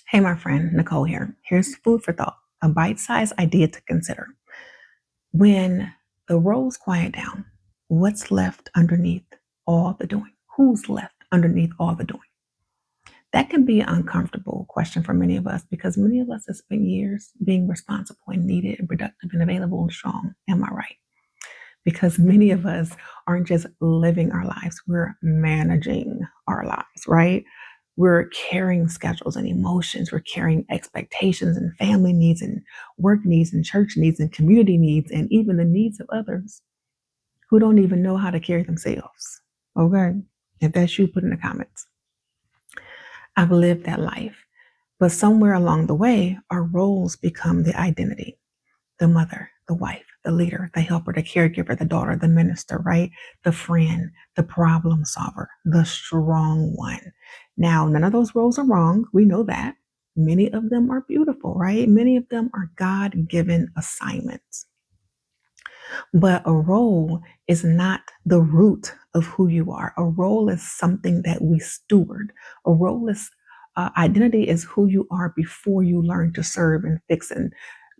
Hey, my friend, Nicole here. Here's food for thought, a bite sized idea to consider. When the roles quiet down, what's left underneath all the doing? Who's left underneath all the doing? That can be an uncomfortable question for many of us because many of us have spent years being responsible and needed and productive and available and strong. Am I right? Because many of us aren't just living our lives, we're managing our lives, right? We're carrying schedules and emotions, we're carrying expectations and family needs and work needs and church needs and community needs and even the needs of others who don't even know how to carry themselves. Okay? If that's you, put in the comments. I've lived that life. But somewhere along the way, our roles become the identity: the mother, the wife, the leader, the helper, the caregiver, the daughter, the minister, right? The friend, the problem solver, the strong one. Now, none of those roles are wrong. We know that. Many of them are beautiful, right? Many of them are God given assignments. But a role is not the root of who you are. A role is something that we steward. A role is identity is who you are before you learn to serve and fix and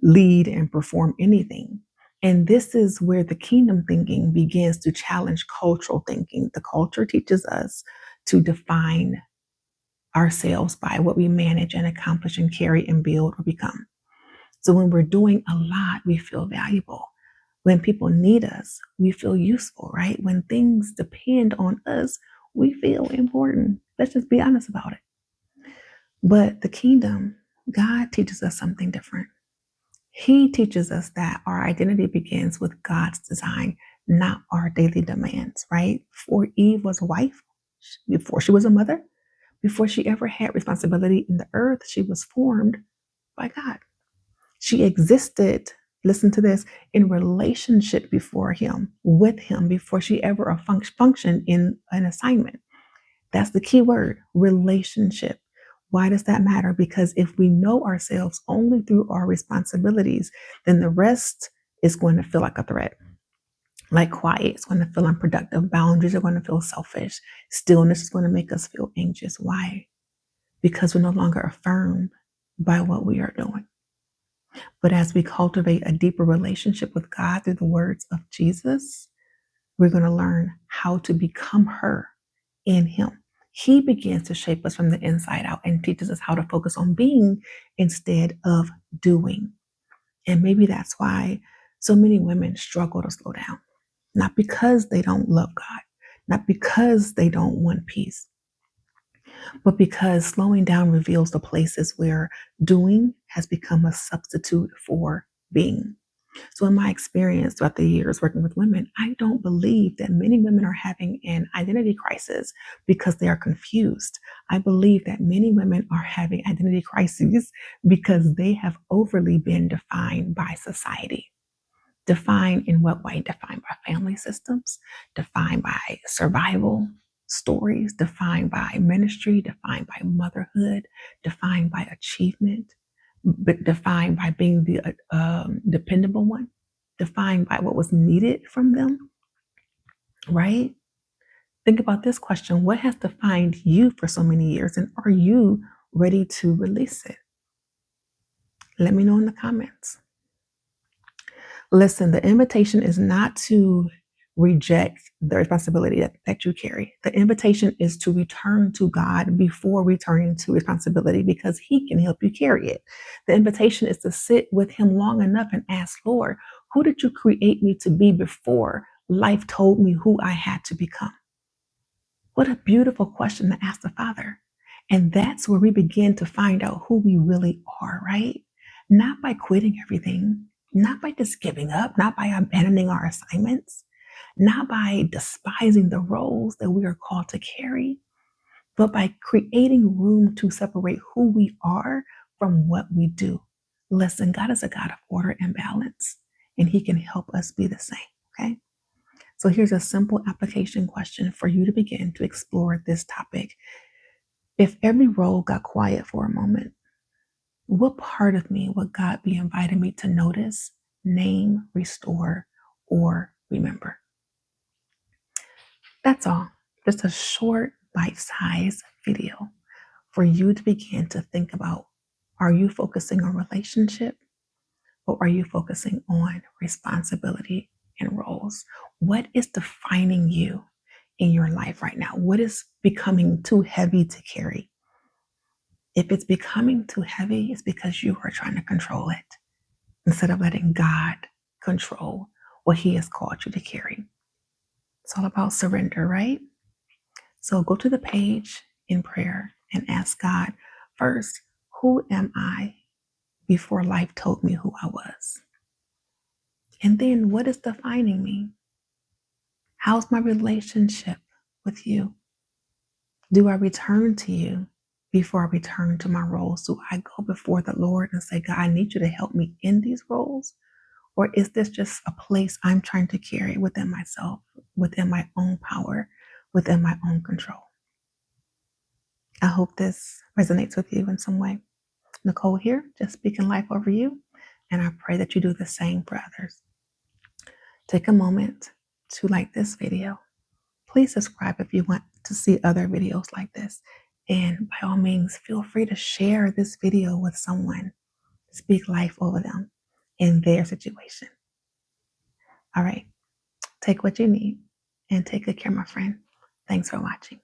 lead and perform anything. And this is where the kingdom thinking begins to challenge cultural thinking. The culture teaches us to define ourselves by what we manage and accomplish and carry and build or become. So when we're doing a lot, we feel valuable. When people need us, we feel useful, right? When things depend on us, we feel important. Let's just be honest about it. But the kingdom, God teaches us something different. He teaches us that our identity begins with God's design, not our daily demands, right? Before Eve was a wife, before she was a mother, before she ever had responsibility in the earth, she was formed by God. She existed, listen to this, in relationship before him, with him, before she ever functioned in an assignment. That's the key word, relationship. Why does that matter? Because if we know ourselves only through our responsibilities, then the rest is going to feel like a threat. Like quiet is going to feel unproductive. Boundaries are going to feel selfish. Stillness is going to make us feel anxious. Why? Because we're no longer affirmed by what we are doing. But as we cultivate a deeper relationship with God through the words of Jesus, we're going to learn how to become her in Him. He begins to shape us from the inside out and teaches us how to focus on being instead of doing. And maybe that's why so many women struggle to slow down, not because they don't love God, not because they don't want peace, but because slowing down reveals the places where doing has become a substitute for being. So, in my experience throughout the years working with women, I don't believe that many women are having an identity crisis because they are confused. I believe that many women are having identity crises because they have overly been defined by society. Defined in what way? Defined by family systems, defined by survival stories, defined by ministry, defined by motherhood, defined by achievement, but defined by being the dependable one, defined by what was needed from them, right? Think about this question: what has defined you for so many years, and are you ready to release it? Let me know in the comments. Listen, the invitation is not to reject the responsibility that you carry. The invitation is to return to God before returning to responsibility because He can help you carry it. The invitation is to sit with Him long enough and ask, Lord, who did you create me to be before life told me who I had to become? What a beautiful question to ask the Father. And that's where we begin to find out who we really are, right? Not by quitting everything, not by just giving up, not by abandoning our assignments, not by despising the roles that we are called to carry, but by creating room to separate who we are from what we do. Listen, God is a God of order and balance, and He can help us be the same, okay? So here's a simple application question for you to begin to explore this topic. If every role got quiet for a moment, what part of me would God be inviting me to notice, name, restore, or remember? That's all. Just a short, bite-sized video for you to begin to think about Are you focusing on relationship, or are you focusing on responsibility and roles? What is defining you in your life right now? What is becoming too heavy to carry? If it's becoming too heavy, it's because you are trying to control it instead of letting God control what He has called you to carry. It's all about surrender, right? So go to the page in prayer and ask God first, who am I before life told me who I was? And then what is defining me? How's my relationship with you? Do I return to you before I return to my roles? Do I go before the Lord and say, God, I need you to help me in these roles? Or is this just a place I'm trying to carry within myself, within my own power, within my own control? I hope this resonates with you in some way. Nicole here, just speaking life over you. And I pray that you do the same for others. Take a moment to like this video. Please subscribe if you want to see other videos like this. And by all means, feel free to share this video with someone. Speak life over them in their situation. All right. Take what you need and take good care, my friend. Thanks for watching.